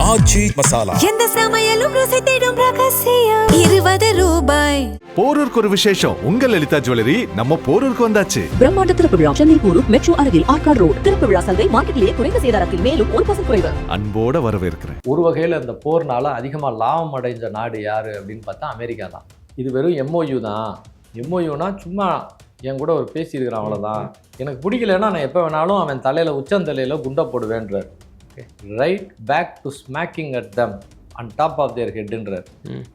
ஆச்சி மசாலா. எந்த சமையலும் ருசி தேடும் ரகசியம் 20 ரூபாய். போரூருக்கு ஒரு விசேஷம். உங்கள் லலிதா ஜுவல்லரி நம்ம போரூருக்கு வந்தாச்சு. பிரம்மாண்ட திறப்பு விழா சென்னை போரூர் மெட்ரோ அருகில் ஆர்காட் ரோடு. திறப்பு விழா சந்தை மார்க்கெட்டிலேயே குறைந்த சேதாரத்தில் மேலும் 1% குறைவு. அன்போட வரவேற்கிறேன். ஒரு வகையில் அந்த போர்னால அதிகமாக லாபம் அடைஞ்ச நாடு யார் அப்படின்னு பார்த்தா அமெரிக்கா தான். இது வெறும் எம்ஓயு தான். எம்ஓயுனா சும்மா என் கூட ஒரு பேசியிருக்கிறான், அவ்வளோதான். எனக்கு பிடிக்கலன்னா நான் எப்போ வேணாலும் அவன் தலையில் உச்சந்தலையில் குண்டை போடுவேன்றார். Right back to smacking at them and top of their ஹெட்ன்றார்.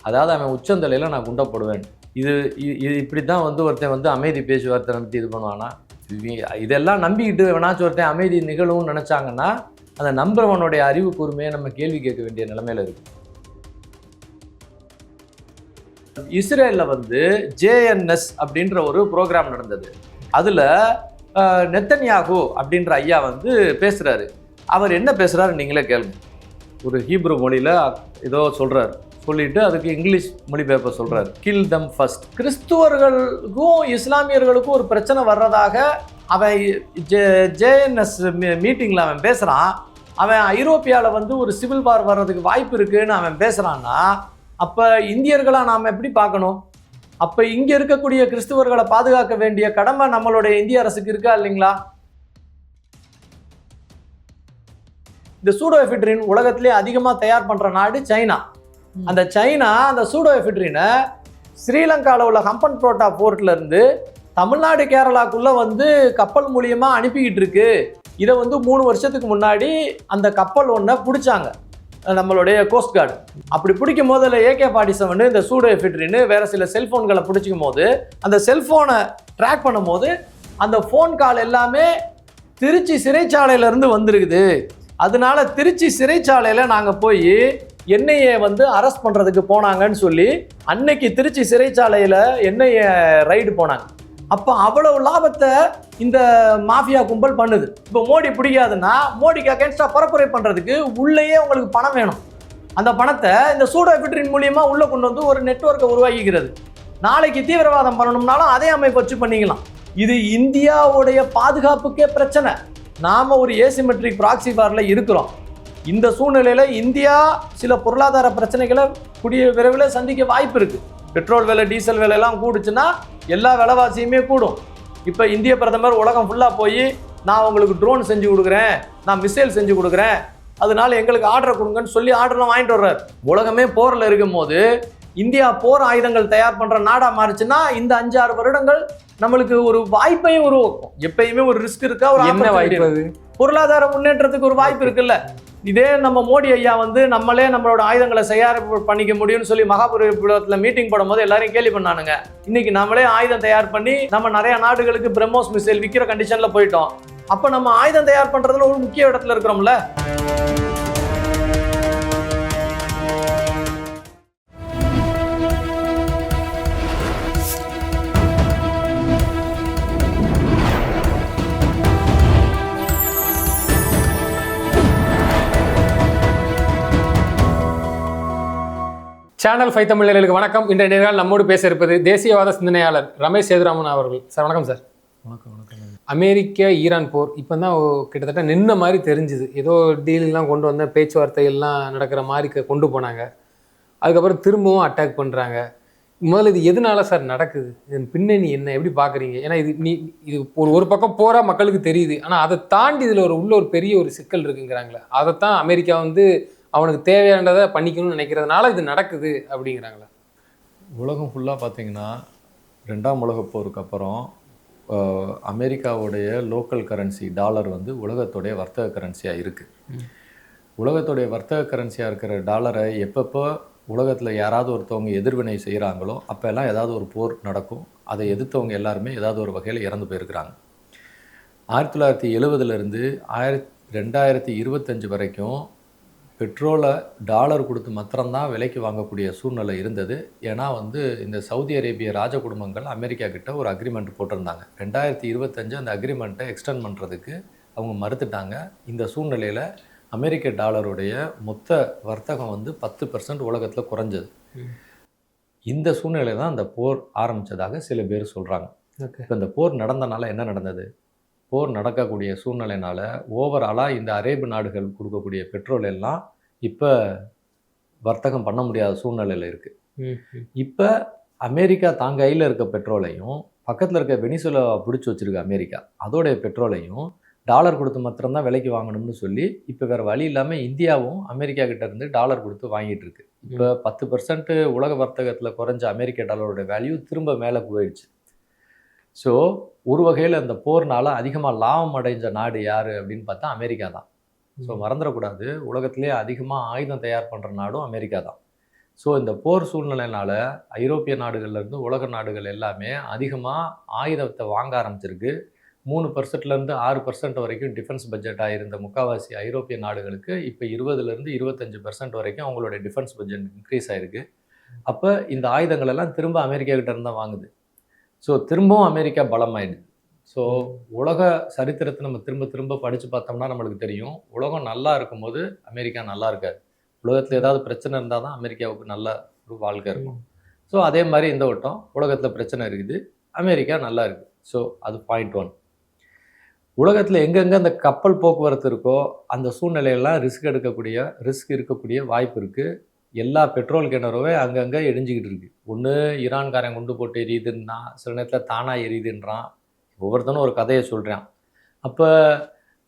அதாவது அவன் உச்சந்தலையில் நான் குண்டை போடுவேன். இது இப்படி தான் ஒருத்தன் அமைதி பேச்சுவார்த்தை நடத்தி இது பண்ணுவானா? இதெல்லாம் நம்பிக்கிட்டு வேணாச்சும் ஒருத்தன் அமைதி நிகழும்னு நினச்சாங்கன்னா அந்த நம்புறவனுடைய அறிவு கூர்மையை நம்ம கேள்வி கேட்க வேண்டிய நிலைமையில் இருக்கு. இஸ்ரேலில் ஜேஎன்எஸ் அப்படின்ற ஒரு ப்ரோக்ராம் நடந்தது. அதில் நெத்தன்யாகு அப்படின்ற ஐயா பேசுகிறாரு. அவர் என்ன பேசுகிறாரு நீங்களே கேளுங்க. ஒரு ஹீப்ரு மொழியில் ஏதோ சொல்கிறார். சொல்லிட்டு அதுக்கு இங்கிலீஷ் மொழிபெயர்ப்ப சொல்கிறார். கில் தம் ஃபர்ஸ்ட். கிறிஸ்துவர்களுக்கும் இஸ்லாமியர்களுக்கும் ஒரு பிரச்சனை வர்றதாக அவன் ஜேஎன்எஸ் மீட்டிங்கில் அவன் பேசுகிறான். அவன் ஐரோப்பியாவில் ஒரு சிவில் வார் வர்றதுக்கு வாய்ப்பு இருக்குன்னு அவன் பேசுகிறான்னா அப்போ இந்தியர்களாக நாம் எப்படி பார்க்கணும்? அப்போ இங்கே இருக்கக்கூடிய கிறிஸ்துவர்களை பாதுகாக்க வேண்டிய கடமை நம்மளுடைய இந்திய அரசுக்கு இருக்கா இல்லைங்களா? இந்த சூடோஎஃபிட்ரின் உலகத்திலே அதிகமாக தயார் பண்ணுற நாடு சைனா. அந்த சைனா அந்த சூடோஎஃபிட்ரினை ஸ்ரீலங்காவில் உள்ள ஹம்பன் புரோட்டா போர்ட்லேருந்து தமிழ்நாடு கேரளாக்குள்ளே கப்பல் மூலியமாக அனுப்பிக்கிட்டு இருக்கு. இதை 3 வருஷத்துக்கு முன்னாடி அந்த கப்பல் ஒன்றை பிடிச்சாங்க நம்மளுடைய கோஸ்ட் கார்டு. அப்படி பிடிக்கும் போது அதில் AK-47 இந்த சூடோஎஃபிட்ரின்னு வேறு சில செல்ஃபோன்களை பிடிச்சிக்கும் போது அந்த செல்ஃபோனை ட்ராக் பண்ணும் போது அந்த ஃபோன் கால் எல்லாமே திருச்சி சிறைச்சாலையிலேருந்து வந்திருக்குது. அதனால திருச்சி சிறைச்சாலையில் நாங்கள் போய் என்ஐஏ அரெஸ்ட் பண்ணுறதுக்கு போனாங்கன்னு சொல்லி அன்னைக்கு திருச்சி சிறைச்சாலையில் என்ஐஏ ரைடு போனாங்க. அப்போ அவ்வளவு லாபத்தை இந்த மாஃபியா கும்பல் பண்ணுது. இப்போ மோடி பிடிக்காதுன்னா மோடிக்கு அகேன்ஸ்டாக பரப்புரை பண்ணுறதுக்கு உள்ளேயே உங்களுக்கு பணம் வேணும். அந்த பணத்தை இந்த சூடோஎஃபிட்ரின் மூலியமாக உள்ளே கொண்டு ஒரு நெட்வொர்க்கை உருவாக்கிக்கிறது. நாளைக்கு தீவிரவாதம் பண்ணணும்னாலும் அதே அமைப்பு வச்சு பண்ணிக்கலாம். இது இந்தியாவுடைய பாதுகாப்புக்கே பிரச்சனை. நாம் ஒரு ஏசிமெட்ரிக் ப்ராக்சி வாரில் இருக்கிறோம். இந்த சூழ்நிலையில் இந்தியா சில பொருளாதார பிரச்சனைகளை கூடிய விரைவில் சந்திக்க வாய்ப்பு இருக்குது. பெட்ரோல் விலை டீசல் விலையெல்லாம் கூடுச்சுன்னா எல்லா விலைவாசியுமே கூடும். இப்போ இந்திய பிரதமர் உலகம் ஃபுல்லாக போய் நான் உங்களுக்கு ட்ரோன் செஞ்சு கொடுக்குறேன், நான் மிசைல் செஞ்சு கொடுக்குறேன், அதனால எங்களுக்கு ஆர்டரை கொடுங்கன்னு சொல்லி ஆர்டர்லாம் வாங்கிட்டு வர்றாரு. உலகமே போரில் இருக்கும் போது இந்தியா போர் ஆயுதங்கள் தயார் பண்ணுற நாடாக மாறிச்சுன்னா இந்த 5-6 வருடங்கள் நம்மளுக்கு ஒரு வாய்ப்பையும் உருவாக்கும். எப்பயுமே ஒரு ரிஸ்க் இருக்கா? ஒரு என்ன வாய்ப்பு? பொருளாதார முன்னேற்றத்துக்கு ஒரு வாய்ப்பு இருக்குல்ல. இதே நம்ம மோடி ஐயா நம்மளே நம்மளோட ஆயுதங்களை தயார் பண்ணிக்க முடியும்னு சொல்லி மகாபலிபுரத்தில் மீட்டிங் போடும் போது எல்லாரையும் கேள்வி பண்ணானுங்க. இன்னைக்கு நம்மளே ஆயுதம் தயார் பண்ணி நம்ம நிறைய நாடுகளுக்கு பிரம்மோஸ் மிசைல் விற்கிற கண்டிஷன்ல போயிட்டோம். அப்ப நம்ம ஆயுதம் தயார் பண்றதுல ஒரு முக்கிய இடத்துல இருக்கிறோம்ல. சேனல் 5 தமிழர்களுக்கு வணக்கம். இன்றைய நேரம் நம்மோடு பேச இருப்பது தேசியவாத சிந்தனையாளர் ரமேஷ் சேதுராமன் அவர்கள். சார் வணக்கம் சார். வணக்கம். அமெரிக்க ஈரான் போர் இப்போ தான் கிட்டத்தட்ட நின்ன மாதிரி தெரிஞ்சுது. ஏதோ டீல்லாம் கொண்டு வந்த பேச்சுவார்த்தைகள்லாம் நடக்கிற மாதிரி கொண்டு போனாங்க. அதுக்கப்புறம் திரும்பவும் அட்டாக் பண்ணுறாங்க. முதல்ல இது எதனால சார் நடக்குது? இதன் பின்னணி என்ன, எப்படி பார்க்குறீங்க? ஏன்னா இது ஒரு பக்கம் போராக மக்களுக்கு தெரியுது. ஆனால் அதை தாண்டி இதில் உள்ள ஒரு பெரிய ஒரு சிக்கல் இருக்குங்கிறாங்களே. அதைத்தான் அமெரிக்கா அவனுக்கு தேவையானதை பண்ணிக்கணும்னு நினைக்கிறதுனால இது நடக்குது அப்படிங்கிறாங்களா? உலகம் ஃபுல்லாக பார்த்தீங்கன்னா 2ஆம் உலகப் போருக்கு அப்புறம் அமெரிக்காவுடைய லோக்கல் கரன்சி டாலர் உலகத்துடைய வர்த்தக கரன்சியாக இருக்குது. உலகத்துடைய வர்த்தக கரன்சியாக இருக்கிற டாலரை எப்பப்போ உலகத்தில் யாராவது ஒருத்தவங்க எதிர்வினை செய்கிறாங்களோ அப்போல்லாம் ஏதாவது ஒரு போர் நடக்கும். அதை எதிர்த்தவங்க எல்லாருமே ஏதாவது ஒரு வகையில் இறந்து போயிருக்கிறாங்க. 1970 2025 வரைக்கும் பெட்ரோலை டாலர் கொடுத்து மாத்திரம்தான் விலைக்கு வாங்கக்கூடிய சூழ்நிலை இருந்தது. ஏன்னா இந்த சவுதி அரேபிய ராஜ குடும்பங்கள் அமெரிக்கா கிட்ட ஒரு அக்ரிமெண்ட் போட்டிருந்தாங்க. 2025 அந்த அக்ரிமெண்ட்டை எக்ஸ்டெண்ட் பண்ணுறதுக்கு அவங்க மறுத்துட்டாங்க. இந்த சூழ்நிலையில் அமெரிக்க டாலருடைய மொத்த வர்த்தகம் 10% உலகத்தில் குறைஞ்சது. இந்த சூழ்நிலை தான் அந்த போர் ஆரம்பித்ததாக சில பேர் சொல்கிறாங்க. இப்போ இந்த போர் நடந்தனால என்ன நடந்தது? போர் நடக்கக்கூடிய சூழ்நிலையினால ஓவராலாக இந்த அரேபு நாடுகள் கொடுக்கக்கூடிய பெட்ரோல் எல்லாம் இப்போ வர்த்தகம் பண்ண முடியாத சூழ்நிலையில் இருக்குது. ம். இப்போ அமெரிக்கா தான் கையில் இருக்க பெட்ரோலையும் பக்கத்தில் இருக்க வெனிசுலா பிடிச்சி வச்சிருக்க அமெரிக்கா அதோடைய பெட்ரோலையும் டாலர் கொடுத்து மாத்திரம்தான் விலைக்கு வாங்கணும்னு சொல்லி இப்போ வேறு வழி இல்லாமல் இந்தியாவும் அமெரிக்கா கிட்ட இருந்து டாலர் கொடுத்து வாங்கிட்டு இருக்கு. இப்போ 10% உலக வர்த்தகத்தில் குறைஞ்ச அமெரிக்க டாலரோட வேல்யூ திரும்ப மேலே போயிடுச்சு. ஸோ ஒரு வகையில் இந்த போர்னால அதிகமாக லாபம் அடைஞ்ச நாடு யார் அப்படின்னு பார்த்தா அமெரிக்கா தான். ஸோ மறந்துடக்கூடாது, உலகத்திலே அதிகமாக ஆயுதம் தயார் பண்ணுற நாடும் அமெரிக்கா தான். ஸோ இந்த போர் சூழ்நிலையினால ஐரோப்பிய நாடுகள்லேருந்து உலக நாடுகள் எல்லாமே அதிகமாக ஆயுதத்தை வாங்க ஆரம்பிச்சிருக்கு. 3%லேருந்து 6% வரைக்கும் டிஃபென்ஸ் பட்ஜெட்டாக இருந்த முக்கால்வாசி ஐரோப்பிய நாடுகளுக்கு இப்போ 20லேருந்து 25% வரைக்கும் அவங்களோட டிஃபென்ஸ் பட்ஜெட் இன்க்ரீஸ் ஆகிருக்கு. அப்போ இந்த ஆயுதங்கள் எல்லாம் திரும்ப அமெரிக்கா கிட்ட இருந்து தான் வாங்குது. ஸோ திரும்பவும் அமெரிக்கா பலமாயிடுது. ஸோ உலக சரித்திரத்தை நம்ம திரும்ப திரும்ப படித்து பார்த்தோம்னா நம்மளுக்கு தெரியும், உலகம் நல்லா இருக்கும்போது அமெரிக்கா நல்லா இருக்காது. உலகத்தில் ஏதாவது பிரச்சனை இருந்தால் தான் அமெரிக்காவுக்கு நல்ல ஒரு வாழ்க்கை இருக்கும். ஸோ அதே மாதிரி இந்த வட்டம் உலகத்தில் பிரச்சனை இருக்குது, அமெரிக்கா நல்லா இருக்குது. ஸோ அது பாயிண்ட் 1. உலகத்தில் எங்கெங்கே அந்த கப்பல் போக்குவரத்து இருக்கோ அந்த சூழ்நிலையெல்லாம் ரிஸ்க் இருக்கக்கூடிய வாய்ப்பு இருக்குது. எல்லா பெட்ரோல் கிணறுமே அங்கங்கே எரிஞ்சிக்கிட்டு இருக்குது. ஒன்று ஈரான்காரன் கொண்டு போட்டு எரியுதுன்னா, சில நேரத்தில் தானாக எரியுதுன்றான், ஒவ்வொருத்தனும் ஒரு கதையை சொல்கிறான். அப்போ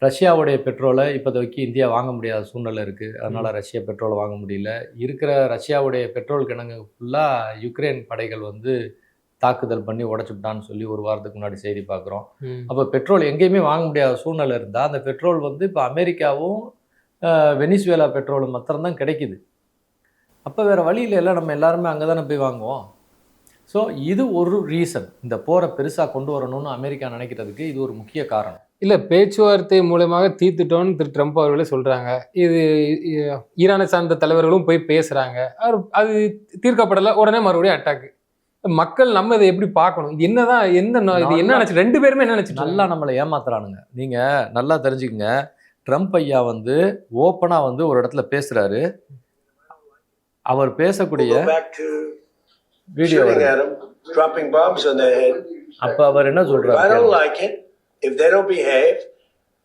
ரஷ்யாவுடைய பெட்ரோலை இப்போதைக்கு இந்தியா வாங்க முடியாத சூழ்நிலை இருக்குது. அதனால் ரஷ்யா பெட்ரோலை வாங்க முடியல. இருக்கிற ரஷ்யாவுடைய பெட்ரோல் கிணங்கு ஃபுல்லாக யுக்ரைன் படைகள் வந்து தாக்குதல் பண்ணி உடச்சுட்டான்னு சொல்லி ஒரு வாரத்துக்கு முன்னாடி செய்தி பார்க்குறோம். அப்போ பெட்ரோல் எங்கேயுமே வாங்க முடியாத சூழ்நிலை இருந்தால் அந்த பெட்ரோல் வந்து இப்போ அமெரிக்காவும் வெனிசுவேலா பெட்ரோலும் மாத்திரம்தான் கிடைக்குது. அப்போ வேறு வழியில் எல்லாம் நம்ம எல்லாருமே அங்கே தானே போய் வாங்குவோம். ஸோ இது ஒரு ரீசன், இந்த போரை பெருசாக கொண்டு வரணும்னு அமெரிக்கா நினைக்கிறதுக்கு இது ஒரு முக்கிய காரணம். இல்லை, பேச்சுவார்த்தை மூலமாக தீர்த்துட்டோன்னு திரு ட்ரம்ப் அவர்களே சொல்கிறாங்க. இது ஈரானை சார்ந்த தலைவர்களும் போய் பேசுகிறாங்க. அது தீர்க்கப்படலை, உடனே மறுபடியும் அட்டாக்கு. மக்கள் நம்ம இதை எப்படி பார்க்கணும்? இது என்னதான் இது என்ன நினைச்சு ரெண்டு பேருமே என்ன நினைச்சு நல்லா நம்மளை ஏமாத்துறானுங்க. நீங்கள் நல்லா தெரிஞ்சுக்கங்க, ட்ரம்ப் ஐயா வந்து ஓப்பனாக வந்து ஒரு இடத்துல பேசுகிறாரு. அவர் பேசக்கூடிய வீடியோ அப்போ அவர் என்ன சொல்றாரு, if they don't behave,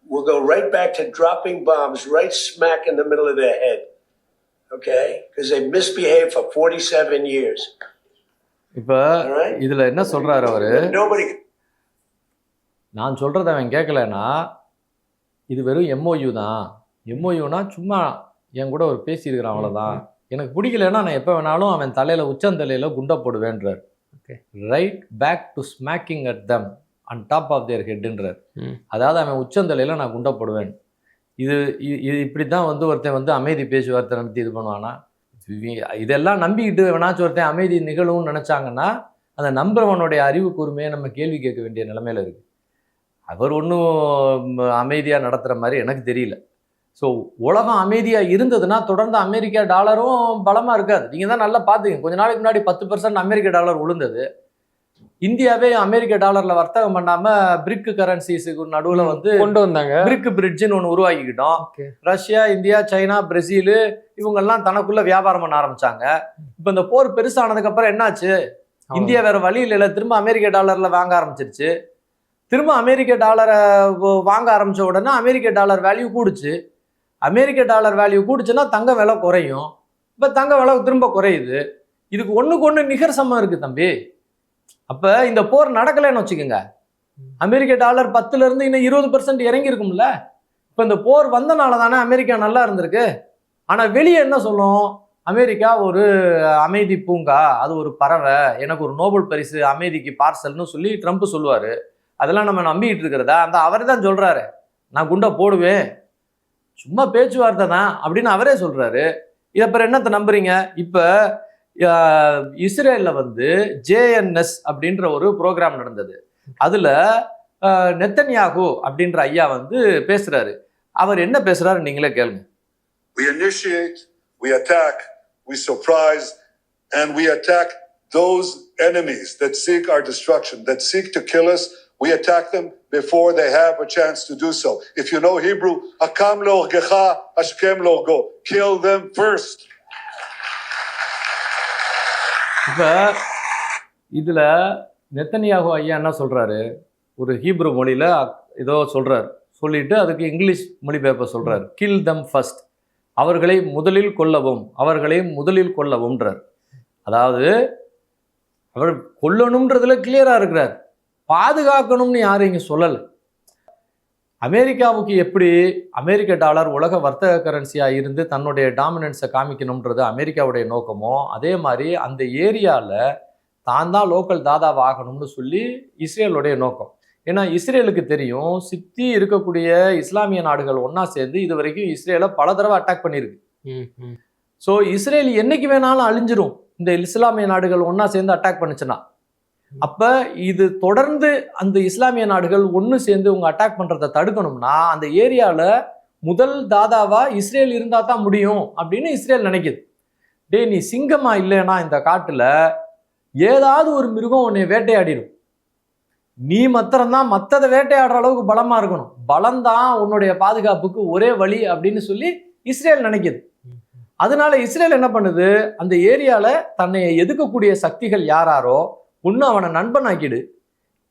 we'll go right back to dropping bombs right smack in the middle of their head. Okay? Because they misbehaved for 47 years. இப்போ இதுல என்ன சொல்றாரு அவரு, நான் சொல்றத அவன் கேட்கலன்னா இது வெறும் MOU தான். MOUனா சும்மா என் கூட ஒரு பேசியிருக்கிறான், அவ்வளோதான். எனக்கு பிடிக்கலன்னா நான் எப்போ வேணாலும் அவன் தலையில் உச்சந்தலையில் குண்டை போடுவேன்றார். Okay, right back to smacking at them and top of their ஹெட்ன்றார். அதாவது அவன் உச்சந்தலையில் நான் குண்டை போடுவேன். இது இப்படி தான் வந்து ஒருத்தன் வந்து அமைதி பேச்சுவார்த்தை நடத்தி இது பண்ணுவானா? இதெல்லாம் நம்பிக்கிட்டு வேணாச்சும் ஒருத்தன் அமைதி நிகழும்னு நினச்சாங்கன்னா அந்த நம்புறவனுடைய அறிவு கூர்மையை நம்ம கேள்வி கேட்க வேண்டிய நிலைமையில் இருக்குது. அவர் ஒன்றும் அமைதியாக நடத்துகிற மாதிரி எனக்கு தெரியல. ஸோ உலகம் அமைதியாக இருந்ததுன்னா தொடர்ந்து அமெரிக்கா டாலரும் பலமாக இருக்காது. நீங்கள் தான் நல்லா பார்த்துங்க, கொஞ்ச நாளைக்கு முன்னாடி 10% அமெரிக்க டாலர் விழுந்தது. இந்தியாவே அமெரிக்க டாலரில் வர்த்தகம் பண்ணாமல் பிரிக் கரன்சிஸுக்கு நடுவில் வந்து கொண்டு வந்தாங்க. பிரிக் பிரிட்ஜுன்னு ஒன்று உருவாக்கிக்கிட்டோம். ரஷ்யா, இந்தியா, சைனா, பிரேசில் இவங்கெல்லாம் தனக்குள்ள வியாபாரம் பண்ண ஆரம்பிச்சாங்க. இப்போ இந்த போர் பெருசானதுக்கப்புறம் என்னாச்சு, இந்தியா வேற வழி இல்லை, திரும்ப அமெரிக்க டாலரில் வாங்க ஆரம்பிச்சிருச்சு. திரும்ப அமெரிக்க டாலரை வாங்க ஆரம்பித்த உடனே அமெரிக்க டாலர் வேல்யூ கூடுச்சு. அமெரிக்க டாலர் வேல்யூ கூடுச்சுன்னா தங்க விலை குறையும். இப்போ தங்க விலை திரும்ப குறையுது. இதுக்கு ஒன்றுக்கு ஒன்று நிகர் சமம் இருக்குது தம்பி. அப்போ இந்த போர் நடக்கலைன்னு வச்சுக்கோங்க, அமெரிக்க டாலர் 10% இன்னும் 20% இறங்கி இருக்கும்ல. இப்போ இந்த போர் வந்தனால தானே அமெரிக்கா நல்லா இருந்திருக்கு. ஆனால் வெளியே என்ன சொல்லும், அமெரிக்கா ஒரு அமைதி பூங்கா, அது ஒரு பறவை, எனக்கு ஒரு நோபல் பரிசு அமைதிக்கு பார்சல்னு சொல்லி ட்ரம்ப் சொல்லுவார். அதெல்லாம் நம்ம நம்பிக்கிட்டு இருக்கிறதா? அந்த அவரே தான் சொல்கிறாரு, நான் குண்டை போடுவேன், சும்மா பேச்சுவார்த்தை தான் அப்படின்னு அவரே சொல்கிறாரு. இதை அப்புறம் என்னத்தை நம்புறீங்க? இப்போ இஸ்ரேலில் வந்து JNS அப்படின்ற ஒரு ப்ரோக்ராம் நடந்தது. அதில் நெத்தன்யாகு அப்படின்ற ஐயா வந்து பேசுகிறாரு. அவர் என்ன பேசுகிறாரு நீங்களே கேளுங்க. We initiate, we attack, we surprise, and we attack those enemies that seek our destruction, that seek to kill us. We attack them before they have a chance to do so. If you know Hebrew, akam leorgecha, ashkem leorgo. Kill them first. இப்போ இதில் நெத்தன்யாகு ஐயா என்ன சொல்கிறாரு, ஒரு Hebrew மொழியில் ஏதோ சொல்கிறார், சொல்லிட்டு அதுக்கு இங்கிலீஷ் மொழிபெயர்ப்ப சொல்கிறார், கில் தம் ஃபர்ஸ்ட். அவர்களை முதலில் கொல்லவும்ன்றார். அதாவது அவர் கொல்லணும்ன்றதுல கிளியரா இருக்கிறார், பாதுகாக்கணும்னு யாரும் இங்க சொல்லலை. அமெரிக்காவுக்கு எப்படி அமெரிக்க டாலர் உலக வர்த்தக கரன்சியா இருந்து தன்னுடைய டாமினன்ஸை காமிக்கணும்ன்றது அமெரிக்காவுடைய நோக்கமோ, அதே மாதிரி அந்த ஏரியாவில் தான் தான் லோக்கல் தாதாவா ஆகணும்னு சொல்லி இஸ்ரேலுடைய நோக்கம். ஏன்னா இஸ்ரேலுக்கு தெரியும், சுற்றி இருக்கக்கூடிய இஸ்லாமிய நாடுகள் ஒன்றா சேர்ந்து இது வரைக்கும் இஸ்ரேலை பல தடவை அட்டாக் பண்ணியிருக்கு. ஸோ இஸ்ரேல் என்னைக்கு வேணாலும் அழிஞ்சிரும் இந்த இஸ்லாமிய நாடுகள் ஒன்றா சேர்ந்து அட்டாக் பண்ணுச்சுன்னா. அப்போ இது தொடர்ந்து அந்த இஸ்லாமிய நாடுகள் ஒன்று சேர்ந்து உங்க அட்டாக் பண்ணுறதை தடுக்கணும்னா அந்த ஏரியாவில் முதல் தாதாவா இஸ்ரேல் இருந்தால் தான் முடியும் அப்படின்னு இஸ்ரேல் நினைக்குது. நீ சிங்கமா இல்லைன்னா இந்த காட்டில் ஏதாவது ஒரு மிருகம் உன்னை வேட்டையாடிடும், நீ மாத்திரம்தான் மற்றதை வேட்டையாடுற அளவுக்கு பலமா இருக்கணும், பலம்தான் உன்னுடைய பாதுகாப்புக்கு ஒரே வழி அப்படின்னு சொல்லி இஸ்ரேல் நினைக்குது. அதனால இஸ்ரேல் என்ன பண்ணுது, அந்த ஏரியால தன்னை எதுக்கக்கூடிய சக்திகள் யாராரோ ஒன்று அவனை நண்பன் ஆக்கிடு,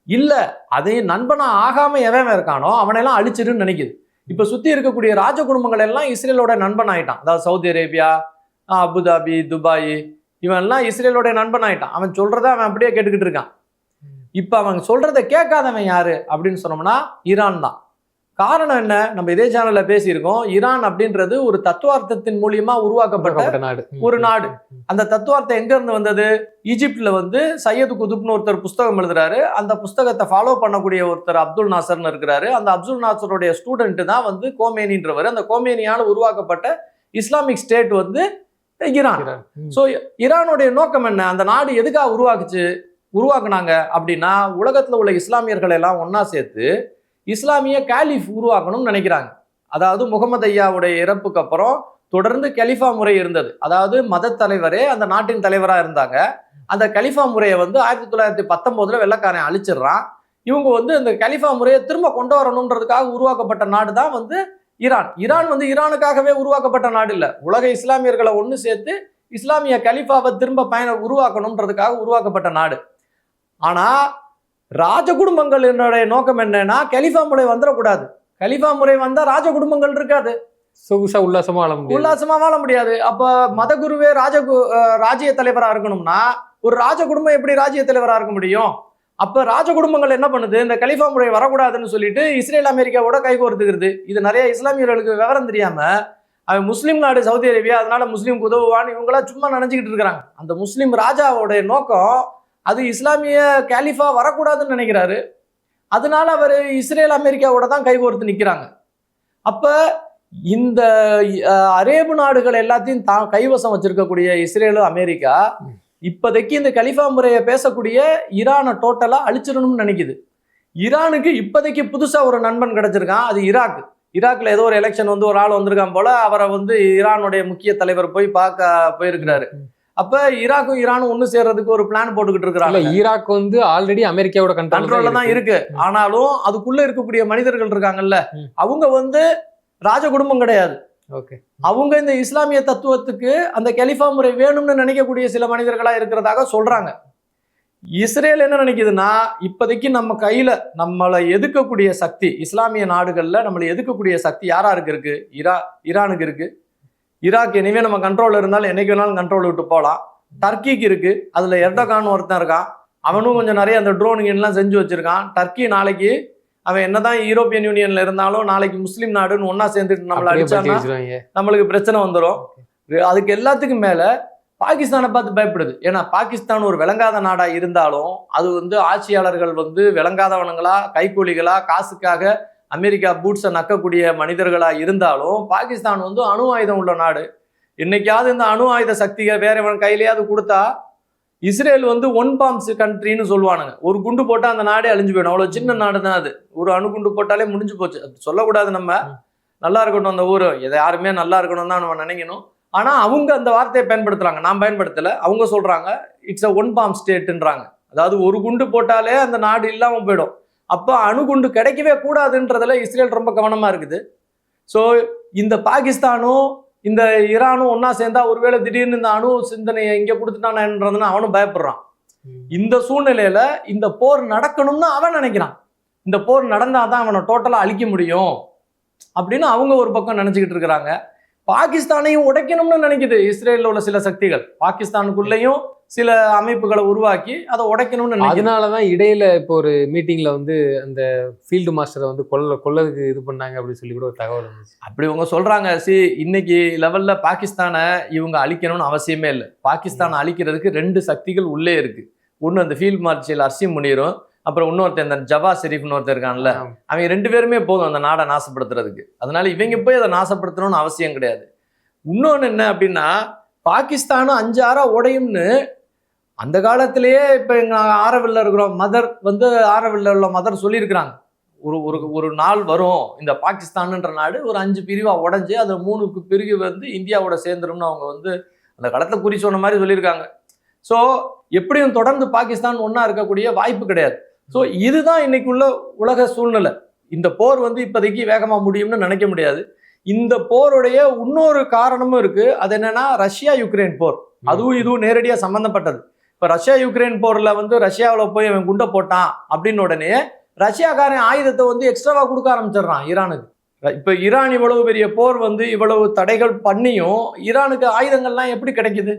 இல்ல அதையும் நண்பனா ஆகாம எவன் இருக்கானோ அவனையெல்லாம் அழிச்சிருன்னு நினைக்குது. இப்ப சுத்தி இருக்கக்கூடிய ராஜ குடும்பங்கள் எல்லாம் இஸ்ரேலோட நண்பன் ஆயிட்டான். அதாவது சவுதி அரேபியா, அபுதாபி, துபாய், இவன் எல்லாம் இஸ்ரேலோட நண்பன் ஆயிட்டான். அவன் சொல்றத அவன் அப்படியே கேட்டுக்கிட்டு இருக்கான். இப்ப அவன் சொல்றதை கேட்காதவன் யாரு அப்படின்னு சொன்னோம்னா ஈரான் தான். காரணம் என்ன, நம்ம இதே சேனல்ல பேசியிருக்கோம். ஈரான் அப்படின்றது ஒரு தத்துவார்த்தத்தின் மூலியமா உருவாக்கப்பட்ட நாடு, ஒரு நாடு. அந்த தத்துவார்த்தம் எங்க இருந்து வந்தது, ஈஜிப்ட்ல சையது குதுப்னு ஒருத்தர் புஸ்தகம் எழுதுறாரு. அந்த புஸ்தகத்தை ஃபாலோ பண்ணக்கூடிய ஒருத்தர் அப்துல் நாசர்னு இருக்கிறாரு. அந்த அப்துல் நாசருடைய ஸ்டூடெண்ட் தான் கோமேனின்றவர். அந்த கோமேனியால் உருவாக்கப்பட்ட இஸ்லாமிக் ஸ்டேட் ஈரான். சோ ஈரானுடைய நோக்கம் என்ன, அந்த நாடு எதுக்காக உருவாக்குனாங்க அப்படின்னா உலகத்துல உள்ள இஸ்லாமியர்கள் எல்லாம் ஒன்னா சேர்த்து இஸ்லாமிய காலிஃப் உருவாக்கணும்னு நினைக்கிறாங்க. அதாவது முகமது ஐயாவுடைய இறப்புக்கு அப்புறம் தொடர்ந்து கலிஃபா முறை இருந்தது. அதாவது மத தலைவரே அந்த நாட்டின் தலைவராக இருந்தாங்க. அந்த கலிஃபா முறையை 1919 வெள்ளைக்காரன் அழிச்சிடுறான். இவங்க இந்த கலிஃபா முறையை திரும்ப கொண்டு வரணுன்றதுக்காக உருவாக்கப்பட்ட நாடு தான் ஈரான். ஈரானுக்காகவே உருவாக்கப்பட்ட நாடு இல்லை, உலக இஸ்லாமியர்களை ஒன்று சேர்த்து இஸ்லாமிய கலிஃபாவை திரும்ப உருவாக்கணுன்றதுக்காக உருவாக்கப்பட்ட நாடு. ஆனா ராஜ குடும்பங்களினுடைய நோக்கம் என்னன்னா கலிஃபா முறை வந்துடக்கூடாது. கலிஃபா முறை வந்தா ராஜ குடும்பங்கள் இருக்காது, உல்லாசமா வாழ முடியாது. அப்ப மத குருவே ராஜ்ய தலைவரா இருக்கணும்னா ஒரு ராஜ குடும்பம் எப்படி ராஜ்ய தலைவரா இருக்க முடியும்? அப்ப ராஜ குடும்பங்கள் என்ன பண்ணுது, இந்த கலிஃபா முறை வரக்கூடாதுன்னு சொல்லிட்டு இஸ்ரேல் அமெரிக்காவோட கைகோர்த்துக்கிறது. இது நிறைய இஸ்லாமியர்களுக்கு விவரம் தெரியாம அவன் முஸ்லீம் நாடு சவுதி அரேபியா, அதனால முஸ்லீம் உதவுவான்னு இவங்களா சும்மா நினைச்சுக்கிட்டு இருக்கிறாங்க. அந்த முஸ்லீம் ராஜாவோடைய நோக்கம் அது இஸ்லாமிய கேலிஃபா வரக்கூடாதுன்னு நினைக்கிறாரு. அதனால அவர் இஸ்ரேல் அமெரிக்காவோட தான் கைகோர்த்து நிற்கிறாங்க. அப்ப இந்த அரேபு நாடுகள் எல்லாத்தையும் தான் கைவசம் வச்சிருக்கக்கூடிய இஸ்ரேலு அமெரிக்கா இப்போதைக்கு இந்த கலிஃபா முறையை பேசக்கூடிய ஈரானை டோட்டலா அழிச்சிடணும்னு நினைக்குது. ஈரானுக்கு இப்போதைக்கு புதுசா ஒரு நண்பன் கிடைச்சிருக்கான், அது ஈராக்ல ஏதோ ஒரு எலெக்ஷன் ஒரு ஆள் வந்திருக்கான் போல, அவரை ஈரானுடைய முக்கிய தலைவர் போய் பார்க்க போயிருக்கிறாரு. அப்ப ஈராக்கும் ஈரானும் ஒண்ணு சேர்றதுக்கு ஒரு பிளான் போட்டுக்கிட்டு இருக்காங்க. ஈராக் ஆல்ரெடி அமெரிக்காவோட கண்ட்ரோல்ல தான் இருக்கு. ஆனாலும் அதுக்குள்ள இருக்கக்கூடிய மனிதர்கள் இருக்காங்கல்ல, அவங்க ராஜ குடும்பம் கிடையாது. அவங்க இந்த இஸ்லாமிய தத்துவத்துக்கு அந்த கலிஃபா முறை வேணும்னு நினைக்கக்கூடிய சில மனிதர்களா இருக்கிறதாக சொல்றாங்க. இஸ்ரேல் என்ன நினைக்குதுன்னா, இப்போதைக்கு நம்ம கையில நம்மளை எதிர்க்கக்கூடிய சக்தி இஸ்லாமிய நாடுகள்ல நம்மளை எதிர்க்கக்கூடிய சக்தி யாராருக்கு இருக்கு, ஈரானுக்கு இருக்கு. ஈராக் இனிமே நம்ம கண்ட்ரோல் இருந்தாலும் என்னைக்கு வேணாலும் கண்ட்ரோல் விட்டு போகலாம். டர்க்கிக்கு இருக்கு, அதுல எர்டோகான் ஒருத்தன் இருக்கான், அவனும் கொஞ்சம் நிறைய அந்த ட்ரோனுங்கெல்லாம் செஞ்சு வச்சிருக்கான். டர்க்கி நாளைக்கு அவன் என்னதான் யூரோப்பியன் யூனியன்ல இருந்தாலும் நாளைக்கு முஸ்லீம் நாடுன்னு ஒன்னா சேர்ந்துட்டு நம்மளை அடிச்சாங்கன்னா நம்மளுக்கு பிரச்சனை வந்துடும். அதுக்கு எல்லாத்துக்கும் மேல பாகிஸ்தானை பார்த்து பயப்படுது. ஏன்னா பாகிஸ்தான் ஒரு விளங்காத நாடா இருந்தாலும் அது ஆட்சியாளர்கள் விளங்காதவனுங்களா, கைக்கூலிகளா, காசுக்காக அமெரிக்கா பூட்ஸை நக்கக்கூடிய மனிதர்களா இருந்தாலும் பாகிஸ்தான் அணு ஆயுதம் உள்ள நாடு. என்னைக்காவது இந்த அணு ஆயுத சக்திகள் வேறவன் கையிலேயாவது கொடுத்தா இஸ்ரேல் ஒன் பாம்ஸ் கண்ட்ரின்னு சொல்லுவானுங்க. ஒரு குண்டு போட்டா அந்த நாடே அழிஞ்சு போயிடும், அவ்வளவு சின்ன நாடு தான் அது. ஒரு அணு குண்டு போட்டாலே முடிஞ்சு போச்சு. அது சொல்லக்கூடாது, நம்ம நல்லா இருக்கட்டும் அந்த ஊர், எதை யாருமே நல்லா இருக்கணும் தான் நம்ம நினைக்கணும். ஆனா அவங்க அந்த வார்த்தையை பயன்படுத்துறாங்க, நான் பயன்படுத்தல. அவங்க சொல்றாங்க இட்ஸ் அ ஒன் பாம் ஸ்டேட்ன்றாங்க. அதாவது ஒரு குண்டு போட்டாலே அந்த நாடு இல்லாம போயிடும். அப்ப அணுகுண்டு கிடைக்கவே கூடாதுன்றதுல இஸ்ரேல் ரொம்ப கவனமா இருக்குது. ஸோ இந்த பாகிஸ்தானும் இந்த ஈரானும் ஒன்னா சேர்ந்தா ஒருவேளை திடீர்னு இந்த அணு சிந்தனையை இங்க கொடுத்துட்டானன்றதுன்னு அவனும் பயப்படுறான். இந்த சூழ்நிலையில இந்த போர் நடக்கணும்னு அவன் நினைக்கிறான். இந்த போர் நடந்தாதான் அவனை டோட்டலா அழிக்க முடியும் அப்படின்னு அவங்க ஒரு பக்கம் நினைச்சுக்கிட்டு இருக்கிறாங்க. பாகிஸ்தானையும் உடைக்கணும்னு நினைக்குது இஸ்ரேல்ல உள்ள சில சக்திகள். பாகிஸ்தானுக்குள்ளேயும் சில அமைப்புகளை உருவாக்கி அதை உடைக்கணும்னு நினைக்குது. அதனாலதான் இடையில இப்போ ஒரு மீட்டிங்ல வந்து அந்த ஃபீல்டு மாஸ்டரை வந்து கொல்லதுக்கு இது பண்ணாங்க அப்படின்னு சொல்லி கூட ஒரு தகவல் இருந்துச்சு. அப்படி இவங்க சொல்றாங்க. இன்னைக்கு லெவல்ல பாகிஸ்தானை இவங்க அழிக்கணும்னு அவசியமே இல்லை. பாகிஸ்தானை அழிக்கிறதுக்கு 2 சக்திகள் உள்ளே இருக்கு. ஒன்று அந்த ஃபீல்ட் மார்ஷல் அர்சிம் முனீரும், அப்புறம் இன்னொருத்தர் இந்த ஜவா ஷெரீஃப்னு ஒருத்தர் இருக்கான்ல, அவங்க 2 பேருமே போதும் அந்த நாடை நாசப்படுத்துறதுக்கு. அதனால இவங்க போய் அதை நாசப்படுத்தணும்னு அவசியம் கிடையாது. இன்னொன்று என்ன அப்படின்னா, பாகிஸ்தானும் 5-6 உடையும்னு அந்த காலத்திலேயே இப்போ எங்கள் ஆரவில்ல இருக்கிறோம் மதர் வந்து ஆரவில்ல உள்ள மதர் சொல்லியிருக்கிறாங்க. ஒரு நாள் வரும் இந்த பாகிஸ்தான்ன்ற நாடு ஒரு 5 பிரிவாக உடஞ்சி அது 3 பிரிவு வந்து இந்தியாவோட சேர்ந்துரும்னு அவங்க வந்து அந்த காலத்தில் குறி சொன்ன மாதிரி சொல்லியிருக்காங்க. ஸோ எப்படியும் தொடர்ந்து பாகிஸ்தான் ஒன்றா இருக்கக்கூடிய வாய்ப்பு கிடையாது. ஸோ இதுதான் இன்னைக்கு உள்ள உலக சூழ்நிலை. இந்த போர் வந்து இப்போதைக்கு வேகமாக முடியும்னு நினைக்க முடியாது. இந்த போருடைய இன்னொரு காரணமும் இருக்கு. அது என்னன்னா ரஷ்யா யுக்ரைன் போர். அதுவும் இதுவும் நேரடியாக சம்பந்தப்பட்டது. இப்போ ரஷ்யா யுக்ரைன் போரில் வந்து ரஷ்யாவில் போய் அவன் குண்டை போட்டான் அப்படின்னு உடனே ரஷ்யாக்காரன் ஆயுதத்தை வந்து எக்ஸ்ட்ராவாக கொடுக்க ஆரம்பிச்சிடுறான் ஈரானுக்கு. இப்போ ஈரான் இவ்வளவு பெரிய போர் வந்து இவ்வளவு தடைகள் பண்ணியும் ஈரானுக்கு ஆயுதங்கள்லாம் எப்படி கிடைக்குது?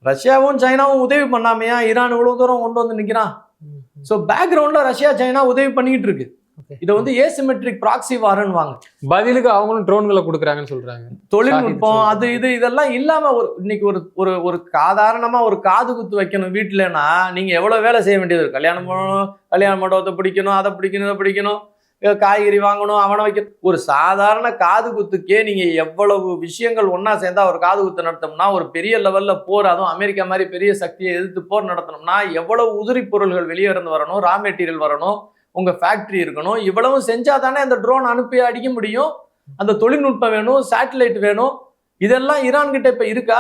ரஷ்யாவும் சைனாவும் உதவி பண்ணாமையா ஈரான் இவ்வளவு தூரம் கொண்டு வந்து நிற்கிறான்? ஸோ பேக்ரவுண்ட்ல ரஷ்யா சைனா உதவி பண்ணிக்கிட்டு இருக்கு. இதை வந்து ஏசிமெட்ரிக் ப்ராக்சி வாரன்னுவாங்க. பதிலுக்கு அவங்களும் ட்ரோன்களை கொடுக்குறாங்கன்னு சொல்றாங்க. தொழில்நுட்பம் அது இதெல்லாம் இல்லாம இன்னைக்கு ஒரு சாதாரணமா ஒரு காது குத்து வைக்கணும் வீட்டுலன்னா நீங்க எவ்வளவு வேலை செய்ய வேண்டியது இருக்கு. கல்யாணம் பண்ணணும், கல்யாண மண்டபத்தை பிடிக்கணும், அதை பிடிக்கணும், இதை பிடிக்கணும், காய்கறி வாங்கணும், அவனை வைக்கணும். ஒரு சாதாரண காது குத்துக்கே நீங்க எவ்வளவு விஷயங்கள் ஒன்னா சேர்ந்தா ஒரு காது குத்து நடத்தணும்னா, ஒரு பெரிய லெவல்ல போர், அதுவும் அமெரிக்கா மாதிரி பெரிய சக்தியை எதிர்த்து போர் நடத்தணும்னா எவ்வளவு உதிரி பொருள்கள் வெளியே இருந்து வரணும், ரா மெட்டீரியல் வரணும், உங்க ஃபேக்டரி இருக்கணும். இவ்வளவும் செஞ்சா தானே அந்த ட்ரோன் அனுப்பி அடிக்க முடியும். அந்த தொழில்நுட்பம் வேணும், சேட்டலைட் வேணும். இதெல்லாம் ஈரான் கிட்ட இப்ப இருக்கா?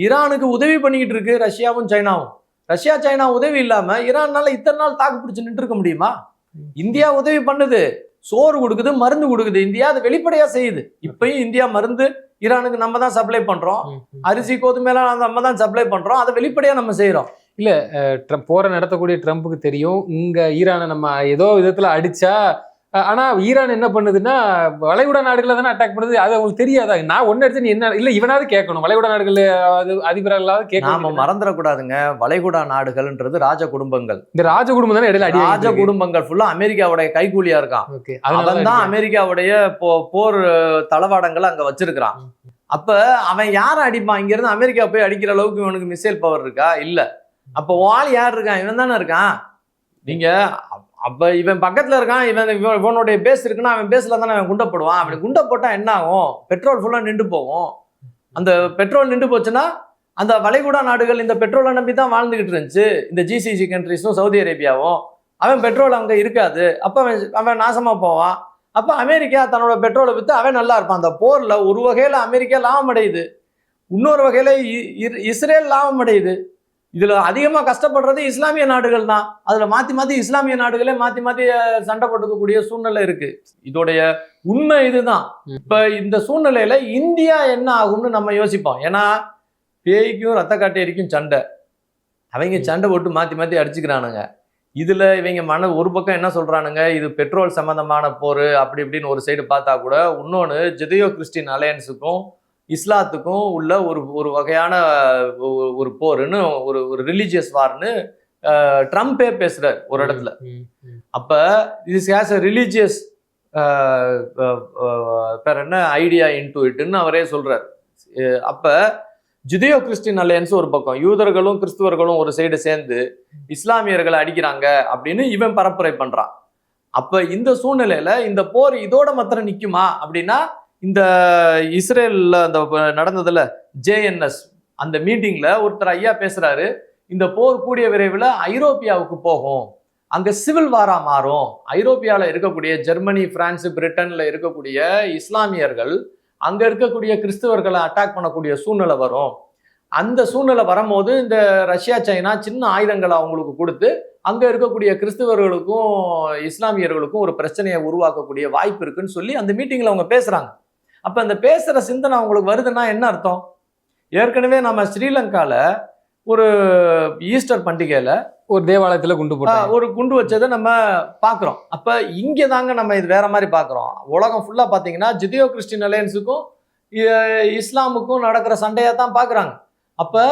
ஈரானுக்கு உதவி பண்ணிக்கிட்டு இருக்கு ரஷ்யாவும் சைனாவும். ரஷ்யா சைனா உதவி இல்லாம ஈரான்னால இத்தனை நாள் தாக்கு பிடிச்சு நின்று இருக்க முடியுமா? இந்தியா உதவி பண்ணுது, சோறு கொடுக்குது, மருந்து கொடுக்குது. இந்தியா அதை வெளிப்படையா செய்யுது. இப்பயும் இந்தியா மருந்து ஈரானுக்கு நம்ம தான் சப்ளை பண்றோம். அரிசி கோதுமைலாம் நம்ம தான் சப்ளை பண்றோம். அதை வெளிப்படையா நம்ம செய்யறோம். இல்ல போரை நடத்தக்கூடிய ட்ரம்ப்புக்கு தெரியும் இங்க ஈரானை நம்ம ஏதோ விதத்துல அடிச்சா, ஆனா ஈரான் என்ன பண்ணுதுன்னா வளைகுடா நாடுகளை தானே அட்டாக் பண்ணுது. அது அவங்களுக்கு தெரியாதா? நான் ஒன்னு எடுத்து நீ என்ன இல்ல இவனாவது கேட்கணும், வளைகுடா நாடுகள் அதிபர்களாவது கேட்கணும். நாம மறந்துடக்கூடாதுங்க. வளைகுடா நாடுகள்ன்றது ராஜ குடும்பங்கள். இந்த ராஜ குடும்பம் தானே இடையில அடி. ராஜ குடும்பங்கள் ஃபுல்லா அமெரிக்காவுடைய கைகூலியா இருக்கான். அவன் தான் அமெரிக்காவுடைய போர் தளவாடங்கள் அங்க வச்சிருக்கிறான். அப்ப அவன் யார அடிப்பான்? இங்க இருந்து அமெரிக்கா போய் அடிக்கிற அளவுக்கு இவனுக்கு மிசைல் பவர் இருக்கா? இல்ல. அப்ப ஆள் யார் இருக்கான்? இவன் தானே இருக்கான். நீங்க அப்ப இவன் பக்கத்துல இருக்கான், இவனுடைய பேஸ் இருக்குன்னா அவன் பேஸ்ல தானே அவன் குண்டப்படுவான். அப்படி குண்டை போட்டா என்ன ஆகும்? பெட்ரோல் ஃபுல்லா நின்று போகும். அந்த பெட்ரோல் நின்று போச்சுன்னா அந்த வளைகுடா நாடுகள் இந்த பெட்ரோலை நம்பி தான் வாழ்ந்துகிட்டு இருந்துச்சு. இந்த ஜிசிசி கண்ட்ரிஸும் சவுதி அரேபியாவும். அவன் பெட்ரோல் அங்க இருக்காது. அப்ப அவன் நாசமா போவான். அப்ப அமெரிக்கா தன்னோட பெட்ரோலை வித்து அவன் நல்லா இருப்பான். அந்த போர்ல ஒரு வகையில அமெரிக்கா லாபம் அடையுது, இன்னொரு வகையில இஸ்ரேல் லாபம் அடையுது. இதுல அதிகமா கஷ்டப்படுறது இஸ்லாமிய நாடுகள் தான். அதுல மாத்தி இஸ்லாமிய நாடுகளே மாத்தி சண்டை போட்டுக்கக்கூடிய சூழ்நிலை இருக்கு. இதோடைய உண்மை இதுதான். இப்ப இந்த சூழ்நிலையில இந்தியா என்ன ஆகும்னு நம்ம யோசிப்போம். ஏன்னா பேய்க்கும் ரத்த காட்டேரிக்கும் சண்டை. அவங்க சண்டை போட்டு மாத்தி அடிச்சுக்கிறானுங்க. இதுல இவங்க ஒரு பக்கம் என்ன சொல்றானுங்க, இது பெட்ரோல் சம்பந்தமான போர் அப்படி இப்படின்னு ஒரு சைடு பார்த்தா கூட, இன்னொன்னு ஜெடியோ கிறிஸ்டின் அலையன்ஸுக்கும் இஸ்லாத்துக்கும் உள்ள ஒரு வகையான ஒரு போர்னு ஒரு ரிலீஜியஸ் வார்னு ட்ரம்பே பேசுறார் ஒரு இடத்துல. அப்ப இது ஹேஸ் அ ரிலீஜியஸ் பேர் என்ன ஐடியா இன்டு இட்னு அவரே சொல்றார். அப்ப ஜுதியோ கிறிஸ்டின் அலையன்ஸ் ஒரு பக்கம், யூதர்களும் கிறிஸ்துவர்களும் ஒரு சைடு சேர்ந்து இஸ்லாமியர்களை அடிக்கிறாங்க அப்படின்னு இவன் பரப்புரை பண்றான். அப்ப இந்த சூழ்நிலையில இந்த போர் இதோட மாத்திரம் நிக்குமா அப்படின்னா, இந்த இஸ்ரேல்ல அந்த நடந்ததுல JNS அந்த மீட்டிங்ல ஒருத்தர் ஐயா பேசுறாரு, இந்த போர் கூடிய விரைவில் ஐரோப்பியாவுக்கு போகும், அங்க சிவில் வாரா மாறும். ஐரோப்பியாவில் இருக்கக்கூடிய ஜெர்மனி, பிரான்ஸ், பிரிட்டன்ல இருக்கக்கூடிய இஸ்லாமியர்கள் அங்க இருக்கக்கூடிய கிறிஸ்தவர்களை அட்டாக் பண்ணக்கூடிய சூழ்நிலை வரும். அந்த சூழ்நிலை வரும்போது இந்த ரஷ்யா சைனா சின்ன ஆயுதங்களை அவங்களுக்கு கொடுத்து அங்க இருக்கக்கூடிய கிறிஸ்தவர்களுக்கும் இஸ்லாமியர்களுக்கும் ஒரு பிரச்சனையை உருவாக்கக்கூடிய வாய்ப்பு இருக்குன்னு சொல்லி அந்த மீட்டிங்ல அவங்க பேசுறாங்க. அப்ப அந்த பேசுற சிந்தனை அவங்களுக்கு வருதுன்னா என்ன அர்த்தம்? ஏற்கனவே நம்ம ஸ்ரீலங்கால ஒரு ஈஸ்டர் பண்டிகையில ஒரு தேவாலயத்துல ஒரு குண்டு வச்சதை நம்ம பாக்குறோம். அப்ப இங்க தாங்க நம்ம இது வேற மாதிரி பாக்குறோம். உலகம் ஃபுல்லா பாத்தீங்கன்னா ஜுதியோ கிறிஸ்டின் அலையன்ஸுக்கும் இஸ்லாமுக்கும் நடக்கிற சண்டையாக தான் பார்க்குறாங்க. அப்போ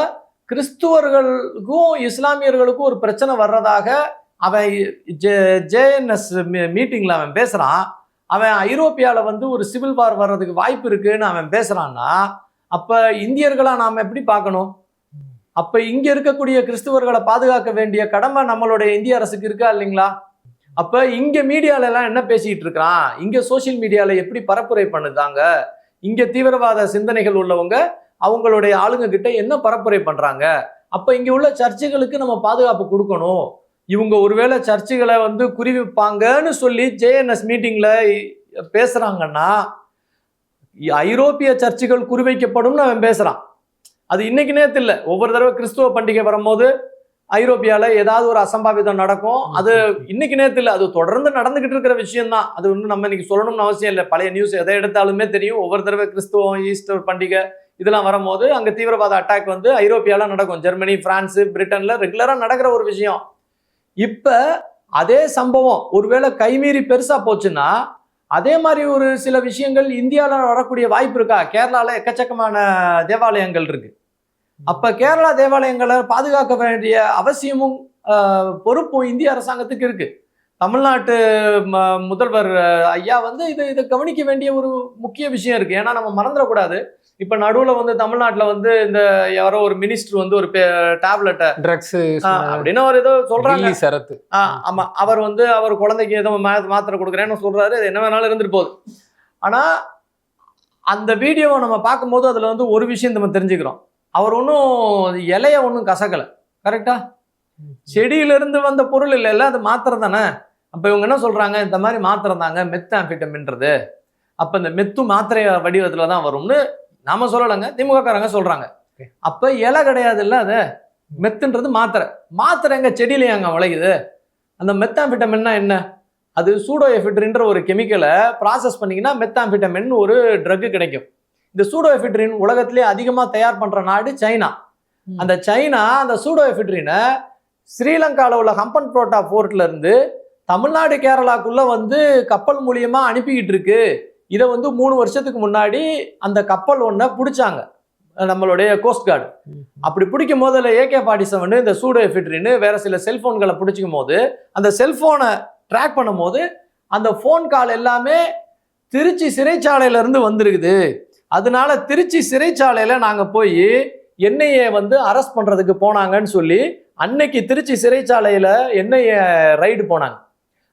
கிறிஸ்துவர்களுக்கும் இஸ்லாமியர்களுக்கும் ஒரு பிரச்சனை வர்றதாக அவன் ஜேஎன்எஸ் மீட்டிங்கில் அவன் பேசுகிறான். அவன் ஐரோப்பியாவில் வந்து ஒரு சிவில் வார் வர்றதுக்கு வாய்ப்பு இருக்குன்னு அவன் பேசுகிறான்னா அப்போ இந்தியர்களாக நாம் எப்படி பார்க்கணும்? அப்போ இங்கே இருக்கக்கூடிய கிறிஸ்துவர்களை பாதுகாக்க வேண்டிய கடமை நம்மளுடைய இந்திய அரசுக்கு இருக்கா இல்லைங்களா? அப்போ இங்கே மீடியாலெல்லாம் என்ன பேசிக்கிட்டு இருக்கிறான், இங்கே சோசியல் மீடியாவில் எப்படி பரப்புரை பண்ணுதாங்க, இங்கே தீவிரவாத சிந்தனைகள் உள்ளவங்க அவங்களுடைய ஆளுங்க கிட்ட என்ன பரப்புரை பண்ணுறாங்க, அப்போ இங்கே உள்ள சர்ச்சுகளுக்கு நம்ம பாதுகாப்பு கொடுக்கணும். இவங்க ஒருவேளை சர்ச்சுகளை வந்து குறிவிப்பாங்கன்னு சொல்லி ஜேஎன்எஸ் மீட்டிங்கில் பேசுகிறாங்கன்னா ஐரோப்பிய சர்ச்சுகள் குறிவைக்கப்படும்னு அவன் பேசுகிறான். அது இன்னைக்கு நேத்து இல்லை, ஒவ்வொரு தடவை கிறிஸ்துவ பண்டிகை வரும்போது ஐரோப்பியாவில் ஏதாவது ஒரு அசம்பாவிதம் நடக்கும். அது இன்னைக்கு நேத்து இல்லை, அது தொடர்ந்து நடந்துகிட்டு இருக்கிற விஷயம்தான். அது ஒன்றும் நம்ம இன்னைக்கு சொல்லணும்னு அவசியம் இல்லை. பழைய நியூஸ் எதை எடுத்தாலுமே தெரியும். ஒவ்வொரு தடவை கிறிஸ்துவம் ஈஸ்டர் பண்டிகை இதெல்லாம் வரும்போது அங்கே தீவிரவாத அட்டாக் வந்து ஐரோப்பியாவில் நடக்கும். ஜெர்மனி, பிரான்ஸு, பிரிட்டனில் ரெகுலராக நடக்கிற ஒரு விஷயம். இப்போ அதே சம்பவம் ஒருவேளை கைமீறி பெருசாக போச்சுன்னா அதே மாதிரி ஒரு சில விஷயங்கள் இந்தியாவில் வரக்கூடிய வாய்ப்பு இருக்கா? கேரளாவில் எக்கச்சக்கமான தேவாலயங்கள் இருக்கு. அப்போ கேரளா தேவாலயங்களை பாதுகாக்க வேண்டிய அவசியமும் பொறுப்பும் இந்திய அரசாங்கத்துக்கு இருக்கு. தமிழ்நாட்டு முதல்வர் ஐயா வந்து இதை கவனிக்க வேண்டிய ஒரு முக்கிய விஷயம் இருக்கு. ஏன்னா நம்ம மறந்துடக்கூடாது. இப்ப நடுவுல வந்து தமிழ்நாட்டுல வந்து இந்த யாரோ ஒரு மினிஸ்டர் வந்து ஒரு டேப்லெட்டை ட்ரக்ஸ் அப்படின்னு ஒரு ஏதோ சொல்றாங்க. சரத்து ஆமா, அவர் வந்து அவர் குழந்தைக்கு ஏதோ மாத்திரை கொடுக்குறேன்னு சொல்றாரு. அது என்ன வேணாலும் இருந்துட்டு போகுது. ஆனா அந்த வீடியோவை நம்ம பார்க்கும்போது அதுல வந்து ஒரு விஷயம் நம்ம தெரிஞ்சுக்கிறோம். அவர் ஒன்றும் இலைய ஒன்றும் கசக்கலை. கரெக்டா? செடியிலிருந்து வந்த பொருள் இல்லைல்ல, அது மாத்திரை தானே. அப்போ இவங்க என்ன சொல்றாங்க, இந்த மாதிரி மாத்திரை தாங்க மெத்தாம்பிட்டமின்றது. அப்போ இந்த மெத்து மாத்திரை வடிவத்தில் தான் வரும்னு நாம சொல்லலைங்க, திமுக காரங்க சொல்றாங்க. அப்போ இலை கிடையாது இல்லை, அது மெத்துன்றது மாத்திரை. மாத்திரை எங்க செடியில அங்கே விளையுது. அந்த மெத்தாம்பிட்டமின்னா என்ன? அது சூடோஎஃபிட்ரின்ற ஒரு கெமிக்கலை ப்ராசஸ் பண்ணிங்கன்னா மெத்தாம்பிட்டமின் ஒரு ட்ரக்கு கிடைக்கும். இந்த சூடோஎஃபிட்ரின் உலகத்திலே அதிகமாக தயார் பண்ணுற நாடு சைனா. அந்த சைனா அந்த சூடோஎஃபிட்ரினை ஸ்ரீலங்காவில் உள்ள ஹம்பன் புரோட்டா போர்ட்ல இருந்து தமிழ்நாடு கேரளாக்குள்ள வந்து கப்பல் மூலியமா அனுப்பிக்கிட்டு இருக்கு. இதை வந்து 3 வருஷத்துக்கு முன்னாடி அந்த கப்பல் ஒன்றை பிடிச்சாங்க நம்மளுடைய கோஸ்ட் கார்டு. அப்படி பிடிக்கும் போது அதில் AK-47 இந்த சூடோஎஃபிட்ரின்னு வேற சில செல்போன்களை பிடிச்சிக்கும் போது அந்த செல்போனை ட்ராக் பண்ணும் போது அந்த ஃபோன் கால் எல்லாமே திருச்சி சிறைச்சாலையில இருந்து வந்திருக்குது. அதனால திருச்சி சிறைச்சாலையில நாங்க போய் என்ஐஏ வந்து அரெஸ்ட் பண்றதுக்கு போனாங்கன்னு சொல்லி அன்னைக்கு திருச்சி சிறைச்சாலையில என்ஐஏ ரைடு போனாங்க.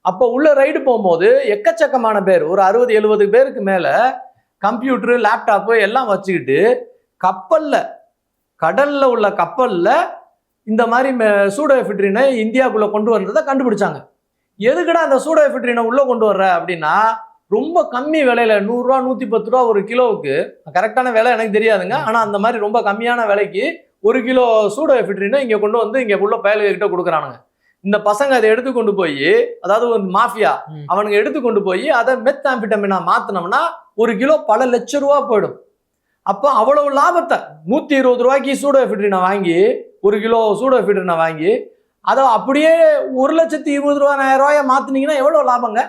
அப்போ உள்ள ரைடு போகும்போது எக்கச்சக்கமான பேர், ஒரு 60-70 பேருக்கு மேல கம்ப்யூட்டரு, லேப்டாப்பு எல்லாம் வச்சுக்கிட்டு கப்பல்ல, கடல்ல உள்ள கப்பல்ல இந்த மாதிரி சூடோஎஃபிட்ரினை இந்தியாவுக்குள்ள கொண்டு வர்றதை கண்டுபிடிச்சாங்க. எதுக்குடா அந்த சூடோஎஃபிட்ரினை உள்ள கொண்டு வர்ற அப்படின்னா, ரொம்ப கம்மி விலையில 100 ரூபா 110 ரூபா ஒரு கிலோவுக்கு, கரெக்டான விலை எனக்கு தெரியாதுங்க, ஆனா அந்த மாதிரி ரொம்ப கம்மியான விலைக்கு 1 கிலோ சூடோஎஃபிட்ரினை இங்க கொண்டு வந்து இங்க உள்ள பயலுகிட்ட கொடுக்குறானுங்க. இந்த பசங்க அதை எடுத்து கொண்டு போய், அதாவது ஒரு மாஃபியா அவனுங்க எடுத்து கொண்டு போய் அதை மெத்தாம்பிட்டமினா மாத்தினோம்னா 1 கிலோ பல லட்சம் ரூபா போயிடும். அப்போ அவ்வளவு லாபத்தை 120 ரூபாய்க்கு சூடோஎஃபிட்ரினை வாங்கி, 1 கிலோ சூடோஎஃபிட்ரினை வாங்கி அதை அப்படியே 1,20,000 ரூபாயை மாத்தினீங்கன்னா எவ்வளவு லாபங்க?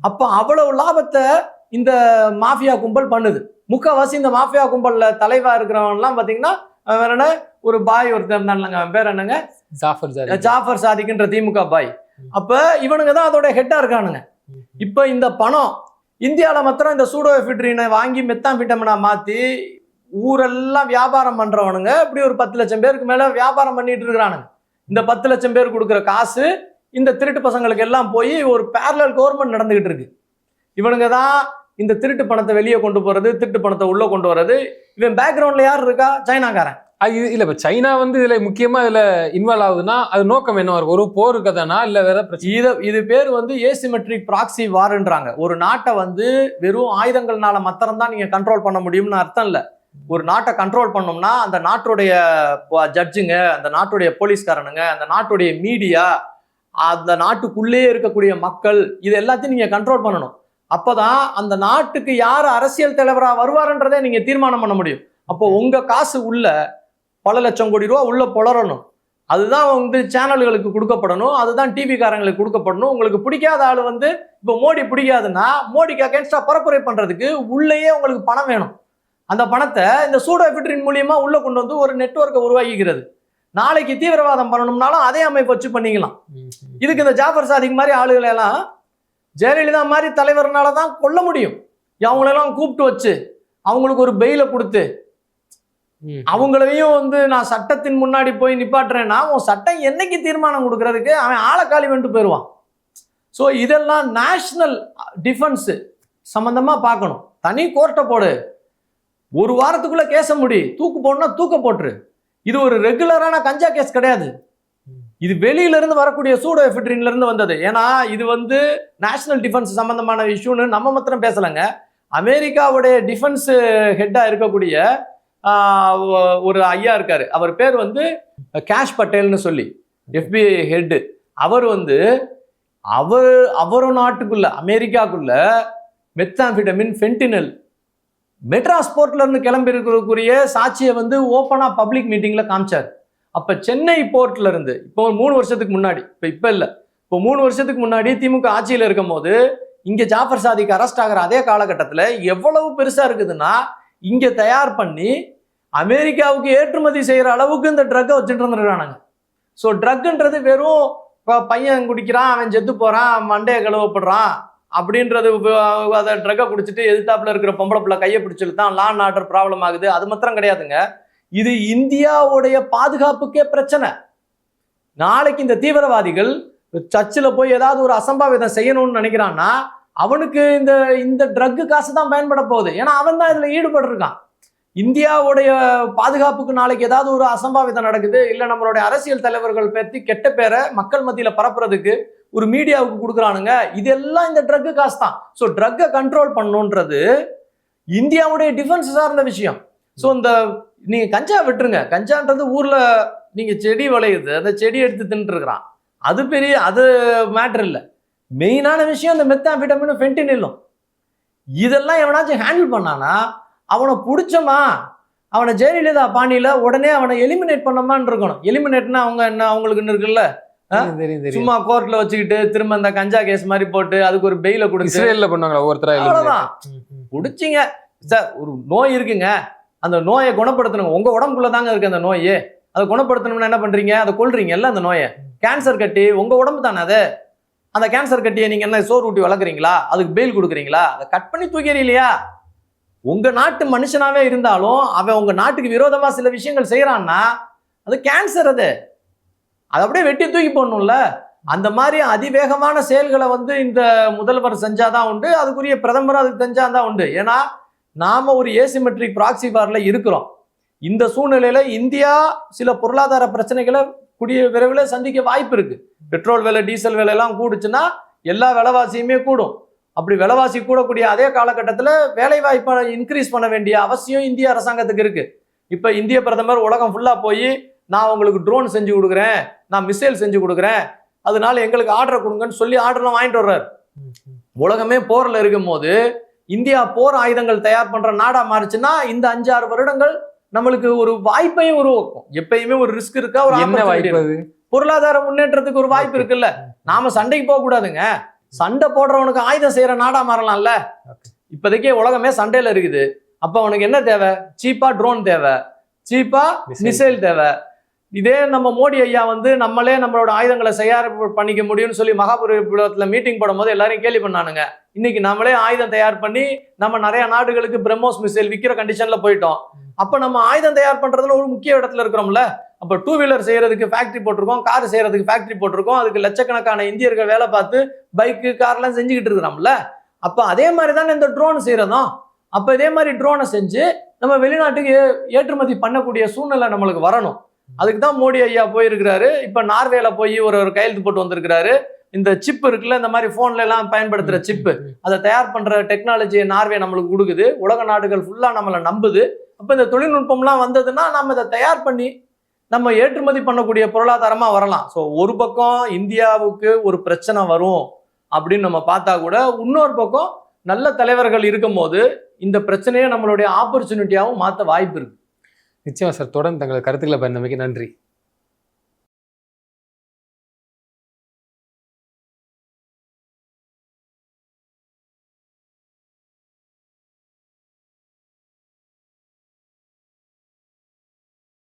அப்போ அவ்வளவு லாபத்தை இந்த மாஃபியா கும்பல் பண்ணுது. முக்கால்வாசி இந்த மாஃபியா கும்பல்ல தலைவா இருக்கிறவன்லாம் பாத்தீங்கன்னா வேற என்ன, ஒரு பாய் ஒருத்தர் இருந்தாங்க, அவன் பேர் என்னங்க, ஜாஃபர் சாதிக்ன்ற திமுக பாய். அப்ப இவனுங்க தான் அதோட ஹெட்டா இருக்கானுங்க. இப்ப இந்த பணம் இந்தியாவில மாத்திரம் இந்த சூடோஎஃபிட்ரினை வாங்கி மெத்தாம்பிட்டமினா மாத்தி ஊரெல்லாம் வியாபாரம் பண்றவனுங்க இப்படி ஒரு 10 லட்சம் பேருக்கு மேல வியாபாரம் பண்ணிட்டு இருக்கிறானுங்க. இந்த 10 லட்சம் பேர் கொடுக்குற காசு இந்த திருட்டு பசங்களுக்கு எல்லாம் போய் ஒரு பேரலல் கவர்மெண்ட் நடந்துகிட்டு இருக்கு. இவனுங்க தான் இந்த திருட்டு பணத்தை வெளியே கொண்டு போறது, திருட்டு பணத்தை உள்ள கொண்டு வர்றது. இவன் பேக்ரவுண்ட்ல யார் இருக்கா? சைனாக்காரன். இல்ல இப்ப சைனா வந்து இதுல முக்கியமா இதுல இன்வால்வ் ஆகுதுன்னா அது நோக்கம் என்ன இருக்கும்? ஒரு போர் கதைனா இல்ல வேற பிரச்சனை? இது பேர் வந்து ஏசிமெட்ரிக் ப்ராக்சி வார்ன்றாங்க. ஒரு நாட்டை வந்து வெறும் ஆயுதங்கள்னால மாத்திரம் தான் நீங்க கண்ட்ரோல் பண்ண முடியும்னு அர்த்தம் இல்ல. ஒரு நாட்டை கண்ட்ரோல் பண்ணோம்னா அந்த நாட்டுடைய ஜட்ஜுங்க, அந்த நாட்டுடைய போலீஸ்காரனுங்க, அந்த நாட்டுடைய மீடியா, அந்த நாட்டுக்குள்ளேயே இருக்கக்கூடிய மக்கள், இது எல்லாத்தையும் நீங்க கண்ட்ரோல் பண்ணணும். அப்பதான் அந்த நாட்டுக்கு யார் அரசியல் தலைவரா வருவாருன்றதை நீங்க தீர்மானம் பண்ண முடியும். அப்போ உங்க காசு உள்ள பல லட்சம் கோடி ரூபா உள்ள புலரணும். அதுதான் வந்து சேனல்களுக்கு கொடுக்கப்படணும், அதுதான் டிவி காரங்களுக்கு கொடுக்கப்படணும். உங்களுக்கு பிடிக்காத ஆள் வந்து இப்போ மோடி பிடிக்காதுன்னா மோடிக்கு அகேன்ஸ்டா பரப்புரை பண்றதுக்கு உள்ளேயே உங்களுக்கு பணம் வேணும். அந்த பணத்தை இந்த சூடோ எஃபிட்ரின் மூலியமா உள்ள கொண்டு வந்து ஒரு நெட்வொர்க்கை உருவாக்கிக்கிறது. நாளைக்கு தீவிரவாதம் பண்ணணும்னாலும் அதே அமைப்பு வச்சு பண்ணிக்கலாம். இதுக்கு இந்த ஜாஃபர் சாதிக் மாதிரி ஆளுகளை எல்லாம் ஜெயலலிதா மாதிரி தலைவர்னால தான் கொல்ல முடியும். அவங்களெல்லாம் கூப்பிட்டு வச்சு அவங்களுக்கு ஒரு பெயில கொடுத்து அவங்களையும் வந்து நான் சட்டத்தின் முன்னாடி போய் நிப்பாட்டுறேன்னா உன் சட்டம் என்னைக்கு தீர்மானம் கொடுக்கறதுக்கு அவன் ஆளக்காலி வந்துட்டு போயிடுவான். ஸோ இதெல்லாம் நேஷனல் டிஃபென்ஸ் சம்பந்தமா பார்க்கணும். தனி கோர்ட்டை போடு, ஒரு வாரத்துக்குள்ள கேஸ முடி, தூக்கு போடணும்னா தூக்க போட்டுரு. இது ஒரு ரெகுலரான கஞ்சா கேஸ் கிடையாது. இது வெளியில இருந்து வரக்கூடிய சூடோ எஃபிட்ரின்ல இருந்து வந்தது. ஏன்னா இது வந்து நேஷனல் டிஃபென்ஸ் சம்பந்தமான இஷ்யூன்னு நம்ம மாத்திரம் பேசலைங்க. அமெரிக்காவுடைய டிஃபென்ஸ் ஹெட்டா இருக்கக்கூடிய ஒரு ஐயா இருக்காரு. அவர் பேர் வந்து கேஷ் பட்டேல்னு சொல்லி FBI ஹெட். அவர் வந்து அவர் நாட்டுக்குள்ள அமெரிக்காக்குள்ள மெத்தாம்பிட்டமின், ஃபென்டினல் மெட்ராஸ் போர்ட்ல இருந்து கிளம்பி இருக்கக்கூடிய சாட்சியை வந்து ஓப்பனா பப்ளிக் மீட்டிங்ல காமிச்சார். அப்ப சென்னை போர்ட்ல இருந்து இப்போ 3 வருஷத்துக்கு முன்னாடி, இப்ப இல்ல, இப்போ 3 வருஷத்துக்கு முன்னாடி திமுக ஆட்சியில இருக்கும் போது இங்க ஜாஃபர் சாதிக் அரெஸ்ட் ஆகிற அதே காலகட்டத்தில் எவ்வளவு பெருசா இருக்குதுன்னா, இங்க தயார் பண்ணி அமெரிக்காவுக்கு ஏற்றுமதி செய்யற அளவுக்கு இந்த ட்ரக்கை வச்சுட்டு இருந்துருக்கானுங்க. ஸோ ட்ரக்குன்றது வெறும் பையன் குடிக்கிறான், அவன் செத்து போறான், மண்டையை கழுவப்படுறான் அப்படின்றது, அதை ட்ரக்கை குடிச்சிட்டு எதிர்த்தாப்புல இருக்கிற பொம்பளை பிள்ளை கையை பிடிச்சிருத்தான் லா அண்ட் ஆர்டர் ப்ராப்ளம் ஆகுது. அது மாத்திரம் கிடையாதுங்க, இது இந்தியாவுடைய பாதுகாப்புக்கே பிரச்சனை. நாளைக்கு இந்த தீவிரவாதிகள் சர்ச்சில் போய் ஏதாவது ஒரு அசம்பாவிதம் செய்யணும்னு நினைக்கிறான்னா அவனுக்கு இந்த ட்ரக்கு காசு தான் பயன்பட போகுது. ஏன்னா அவன் தான் இதுல ஈடுபட்டிருக்கான். இந்தியாவுடைய பாதுகாப்புக்கு நாளைக்கு ஏதாவது ஒரு அசம்பாவிதம் நடக்குது, இல்லை நம்மளுடைய அரசியல் தலைவர்கள் பற்றி கெட்ட பேரை மக்கள் மத்தியில் பரப்புறதுக்கு ஒரு மீடியாவுக்கு கொடுக்குறானுங்க, இதெல்லாம் இந்த ட்ரக்கு காசு தான். ஸோ ட்ரக்கை கண்ட்ரோல் பண்ணணுன்றது இந்தியாவுடைய டிஃபென்ஸ் சார்ந்த விஷயம். ஸோ இந்த நீங்க கஞ்சா விட்டுருங்க, கஞ்சான்றது ஊர்ல நீங்க செடி விளையுது, அந்த செடி எடுத்து தின்ட்டு இருக்கிறான், அது மேட்டர் இல்லை. மெயினான விஷயம் இந்த மெத்தாம்பிட்டமினும் ஃபென்டினிலும். இதெல்லாம் எவனாச்சும் ஹேண்டில் பண்ணானா அவனை பிடிச்சமா, அவனை ஜெயலலிதா பாணியில உடனே அவனை எலிமினேட் பண்ணமான்னு இருக்கணும். எலிமினேட்னா அவங்க என்ன, அவங்களுக்கு இருக்குல்ல, சும்மா கோர்ட்ல வச்சுக்கிட்டு திரும்ப அந்த கஞ்சா கேஸ் மாதிரி போட்டு அதுக்கு ஒரு பெயில கொடுத்து இஸ்ரேல்ல பண்ணுவாங்களா ஒவ்வொருத்தரா? அவ்வளவுதான். பிடிச்சிங்க சார், ஒரு நோய் இருக்குங்க, அந்த நோயை குணப்படுத்தணும். உங்க உடம்புக்குள்ள தாங்க இருக்கு அந்த நோய், அதை குணப்படுத்தணும்னா என்ன பண்றீங்க? அதை கொல்றீங்கல்ல அந்த நோயை. கேன்சர் கட்டி உங்க உடம்பு தானே அது. அந்த கேன்சர் கட்டியை நீங்க என்ன சோறு ஊட்டி வளர்க்குறீங்களா? அதுக்கு பெயில் கொடுக்குறீங்களா? அதை கட் பண்ணி தூக்கிறீங்களா? உங்க நாட்டு மனுஷனாவே இருந்தாலும் அவன் உங்க நாட்டுக்கு விரோதமா சில விஷயங்கள் செய்யறான்னா அது கேன்சர். அது அப்படியே வெட்டி தூக்கி போடணும்ல. அந்த மாதிரி அதிவேகமான செயல்களை வந்து இந்த முதல்வர் செஞ்சாதான் உண்டு, அதுக்குரிய பிரதமர் அதுக்கு செஞ்சாதான் உண்டு. ஏன்னா நாம ஒரு ஏசிமெட்ரிக் ப்ராக்சி வார்ல இருக்கிறோம். இந்த சூழ்நிலையில இந்தியா சில பொருளாதார பிரச்சனைகளை கூடிய விரைவில் சந்திக்க வாய்ப்பு இருக்கு. பெட்ரோல் விலை, டீசல் விலை எல்லாம் கூடுச்சுன்னா எல்லா விலைவாசியுமே கூடும். அப்படி விலைவாசி கூடக்கூடிய அதே காலகட்டத்தில் வேலை வாய்ப்பை இன்க்ரீஸ் பண்ண வேண்டிய அவசியம் இந்திய அரசாங்கத்துக்கு இருக்கு. இப்ப இந்திய பிரதமர் உலகம் ஃபுல்லா போய் நான் உங்களுக்கு ட்ரோன் செஞ்சு கொடுக்குறேன், நான் மிசைல் செஞ்சு கொடுக்குறேன், அதனால எங்களுக்கு ஆர்டர் கொடுங்கன்னு சொல்லி ஆர்டர்லாம் வாங்கிட்டு வர்றாரு. உலகமே போர்ல இருக்கும் போது இந்தியா போர் ஆயுதங்கள் தயார் பண்ற நாடா மாறுச்சுன்னா இந்த 5-6 வருடங்கள் நம்மளுக்கு ஒரு வாய்ப்பையும் உருவாக்கும். எப்பயுமே ஒரு ரிஸ்க் இருக்கா, ஒரு என்ன வாய்ப்பு? பொருளாதார முன்னேற்றத்துக்கு ஒரு வாய்ப்பு இருக்குல்ல. நாம சண்டைக்கு போக கூடாதுங்க, சண்டை போடுறவனுக்கு ஆயுதம் செய்யற நாடா மாறலாம்ல. இப்போதைக்கே உலகமே சண்டையில இருக்குது. அப்ப அவனுக்கு என்ன தேவை? சீப்பா ட்ரோன் தேவை, சீப்பா மிசைல் தேவை. இதே நம்ம மோடி ஐயா வந்து நம்மளே நம்மளோட ஆயுதங்களை தயார் பண்ணிக்க முடியும்னு சொல்லி மகாபலிபுரத்துல மீட்டிங் போடும்போது எல்லாரும் கேள்வி பண்ணானுங்க. இன்னைக்கு நம்மளே ஆயுதம் தயார் பண்ணி நம்ம நிறைய நாடுகளுக்கு பிரம்மோஸ் மிசைல் விற்கிற கண்டிஷன்ல போயிட்டோம். அப்ப நம்ம ஆயுதம் தயார் பண்றதுல ஒரு முக்கிய இடத்துல இருக்கிறோம்ல. அப்ப 2 வீலர் செய்யறதுக்கு ஃபேக்டரி போட்டிருக்கோம், கார் செய்யறதுக்கு ஃபேக்டரி போட்டிருக்கோம், அதுக்கு லட்சக்கணக்கான இந்தியர்கள் வேலை பார்த்து பைக்கு கார்லாம் செஞ்சுக்கிட்டு இருக்கிறோம்ல. அப்ப அதே மாதிரி தானே இந்த ட்ரோன் செய்யறதும். அப்ப இதே மாதிரி ட்ரோனை செஞ்சு நம்ம வெளிநாட்டுக்கு ஏற்றுமதி பண்ணக்கூடிய சூழ்நிலை நம்மளுக்கு வரணும். அதுக்கு தான் மோடி ஐயா போயிருக்கிறாரு. இப்ப நார்வேல போய் ஒரு கையெழுத்து போட்டு வந்திருக்கிறாரு. இந்த சிப் இருக்குல்ல, இந்த மாதிரி போன்ல எல்லாம் பயன்படுத்துற சிப்பு, அதை தயார் பண்ற டெக்னாலஜியை நார்வே நம்மளுக்கு கொடுக்குது. உலக நாடுகள் ஃபுல்லா நம்மளை நம்புது. அப்ப இந்த தொழில்நுட்பம்லாம் வந்ததுன்னா நம்ம இதை தயார் பண்ணி நம்ம ஏற்றுமதி பண்ணக்கூடிய பொருளாதாரமா வரலாம். ஸோ ஒரு பக்கம் இந்தியாவுக்கு ஒரு பிரச்சனை வரும் அப்படின்னு நம்ம பார்த்தா கூட, இன்னொரு பக்கம் நல்ல தலைவர்கள் இருக்கும் போது இந்த பிரச்சனையை நம்மளுடைய ஆப்பர்ச்சுனிட்டியாகவும் மாற்ற வாய்ப்பு இருக்கு. நிச்சயமா சார். தொடர்ந்து தங்கள் கருத்துக்களை பயந்தமைக்கு நன்றி.